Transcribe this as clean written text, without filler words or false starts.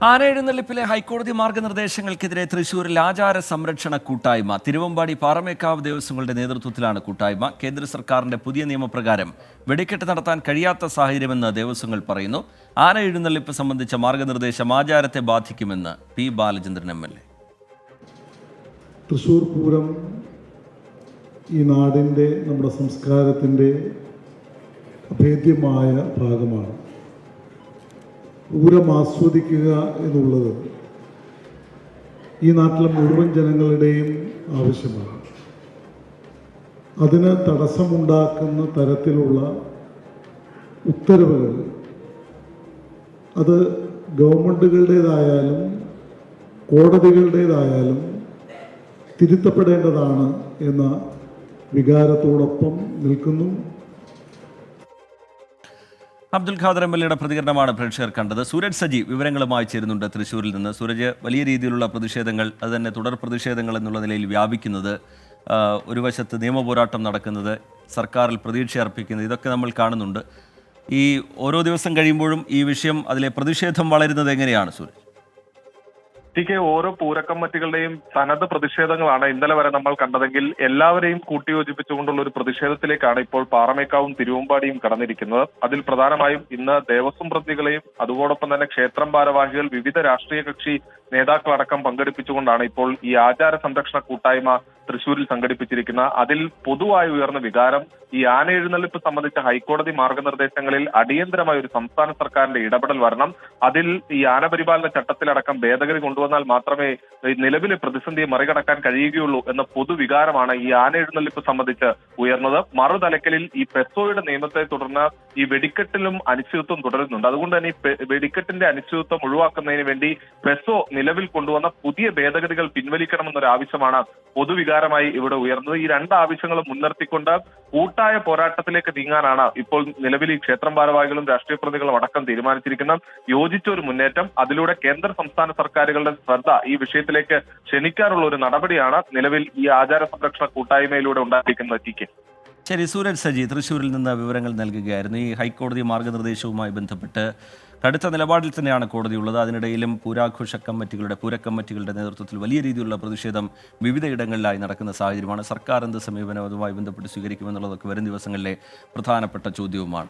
ആനയെഴുന്നള്ളിപ്പിലെ ഹൈക്കോടതി മാർഗനിർദ്ദേശങ്ങൾക്കെതിരെ തൃശൂരിൽ ആചാര സംരക്ഷണ കൂട്ടായ്മ തിരുവമ്പാടി പാറമേക്കാവ് ദേവസ്വങ്ങളുടെ നേതൃത്വത്തിലാണ് കൂട്ടായ്മ. കേന്ദ്ര സർക്കാരിന്റെ പുതിയ നിയമപ്രകാരം വെടിക്കെട്ട് നടത്താൻ കഴിയാത്ത സാഹചര്യമെന്ന് ദേവസ്വങ്ങൾ പറയുന്നു. ആന എഴുന്നള്ളിപ്പ് സംബന്ധിച്ച മാർഗനിർദ്ദേശം ആചാരത്തെ ബാധിക്കുമെന്ന് പി ബാലചന്ദ്രൻ MLA. തൃശ്ശൂർ പൂരം ഈ നാടിൻ്റെ നമ്മുടെ സംസ്കാരത്തിൻ്റെ അഭേദ്യമായ ഭാഗമാണ്. പൂരം ആസ്വദിക്കുക എന്നുള്ളത് ഈ നാട്ടിലെ മുഴുവൻ ജനങ്ങളുടെയും ആവശ്യമാണ്. അതിന് തടസ്സമുണ്ടാക്കുന്ന തരത്തിലുള്ള ഉത്തരവുകൾ അത് ഗവൺമെൻറ്റുകളുടേതായാലും കോടതികളുടേതായാലും തിരുത്തപ്പെടേണ്ടതാണ് എന്ന വികാരത്തോടൊപ്പം നിൽക്കുന്നു. അബ്ദുൽ ഖാദർ MLA പ്രതികരണമാണ് പ്രേക്ഷകർ കണ്ടത്. സൂരജ് സജി വിവരങ്ങളുമായി ചേരുന്നുണ്ട് തൃശ്ശൂരിൽ നിന്ന്. സൂരജ്, വലിയ രീതിയിലുള്ള പ്രതിഷേധങ്ങൾ, അത് തന്നെ തുടർ പ്രതിഷേധങ്ങൾ എന്നുള്ള നിലയിൽ വ്യാപിക്കുന്നത്, ഒരു വശത്ത് നിയമപോരാട്ടം നടക്കുന്നത്, സർക്കാരിൽ പ്രതീക്ഷ അർപ്പിക്കുന്നത്, ഇതൊക്കെ നമ്മൾ കാണുന്നുണ്ട്. ഈ ഓരോ ദിവസം കഴിയുമ്പോഴും ഈ വിഷയം, അതിലെ പ്രതിഷേധം വളരുന്നത് എങ്ങനെയാണ് സൂരജ്? ഓരോ പൂരക്കമ്മിറ്റികളുടെയും തനത് പ്രതിഷേധങ്ങളാണ് ഇന്നലെ വരെ നമ്മൾ കണ്ടതെങ്കിൽ എല്ലാവരെയും കൂട്ടിയോജിപ്പിച്ചുകൊണ്ടുള്ള ഒരു പ്രതിഷേധത്തിലേക്കാണ് ഇപ്പോൾ പാറമേക്കാവും തിരുവമ്പാടിയും കടന്നിരിക്കുന്നത്. അതിൽ പ്രധാനമായും ഇന്ന് ദേവസ്വം പ്രതിനിധികളെയും അതോടൊപ്പം തന്നെ ക്ഷേത്രം ഭാരവാഹികൾ, വിവിധ രാഷ്ട്രീയ കക്ഷി നേതാക്കളടക്കം പങ്കെടുപ്പിച്ചുകൊണ്ടാണ് ഇപ്പോൾ ഈ ആചാര സംരക്ഷണ കൂട്ടായ്മ തൃശ്ശൂരിൽ സംഘടിപ്പിച്ചിരിക്കുന്നത്. അതിൽ പൊതുവായി ഉയർന്ന വികാരം ഈ ആന എഴുന്നള്ളിപ്പ് സംബന്ധിച്ച ഹൈക്കോടതി മാർഗനിർദ്ദേശങ്ങളിൽ അടിയന്തരമായ ഒരു സംസ്ഥാന സർക്കാരിന്റെ ഇടപെടൽ വരണം. അതിൽ ഈ ആനപരിപാലന ചട്ടത്തിലടക്കം ഭേദഗതി കൊണ്ടുവന്നാൽ മാത്രമേ നിലവിലെ പ്രതിസന്ധിയെ മറികടക്കാൻ കഴിയുകയുള്ളൂ എന്ന പൊതുവികാരമാണ് ഈ ആന എഴുന്നള്ളിപ്പ് സംബന്ധിച്ച് ഉയർന്നത്. മറുതലക്കലിൽ ഈ പെസോയുടെ നിയമത്തെ തുടർന്ന് ഈ വെടിക്കെട്ടിലും അനിശ്ചിതത്വം തുടരുന്നുണ്ട്. അതുകൊണ്ട് തന്നെ ഈ വെടിക്കെട്ടിന്റെ അനിശ്ചിതത്വം ഒഴിവാക്കുന്നതിന് വേണ്ടി പെസോ നിലവിൽ കൊണ്ടുവന്ന പുതിയ ഭേദഗതികൾ പിൻവലിക്കണമെന്നൊരു ആവശ്യമാണ് പൊതുവികാരമായി ഇവിടെ ഉയർന്നത്. ഈ രണ്ട് ആവശ്യങ്ങളും മുൻനിർത്തിക്കൊണ്ട് കൂട്ടായ പോരാട്ടത്തിലേക്ക് നീങ്ങാനാണ് ഇപ്പോൾ നിലവിൽ ഈ ക്ഷേത്രം ഭാരവാഹികളും രാഷ്ട്രീയ പ്രതികളും അടക്കം തീരുമാനിച്ചിരിക്കുന്നത്. യോജിച്ച ഒരു മുന്നേറ്റം, അതിലൂടെ കേന്ദ്ര സംസ്ഥാന സർക്കാരുകളുടെ ശ്രദ്ധ ഈ വിഷയത്തിലേക്ക് ക്ഷണിക്കാനുള്ള ഒരു നടപടിയാണ് നിലവിൽ ഈ ആചാര സംരക്ഷണ കൂട്ടായ്മയിലൂടെ ഉണ്ടായിരിക്കുന്നത്. ശരി, സൂരജ് സജി തൃശ്ശൂരിൽ നിന്ന് വിവരങ്ങൾ നൽകുകയായിരുന്നു. ഈ ഹൈക്കോടതി മാർഗനിർദ്ദേശവുമായി ബന്ധപ്പെട്ട് കടുത്ത നിലപാടിൽ തന്നെയാണ് കോടതിയുള്ളത്. അതിനിടയിലും പൂരക്കമ്മിറ്റികളുടെ നേതൃത്വത്തിൽ വലിയ രീതിയിലുള്ള പ്രതിഷേധം വിവിധയിടങ്ങളിലായി നടക്കുന്ന സാഹചര്യമാണ്. സർക്കാർ എന്ത് സമീപനം അതുമായി ബന്ധപ്പെട്ട് സ്വീകരിക്കുമെന്നുള്ളതൊക്കെ വരും ദിവസങ്ങളിലെ പ്രധാനപ്പെട്ട ചോദ്യവുമാണ്.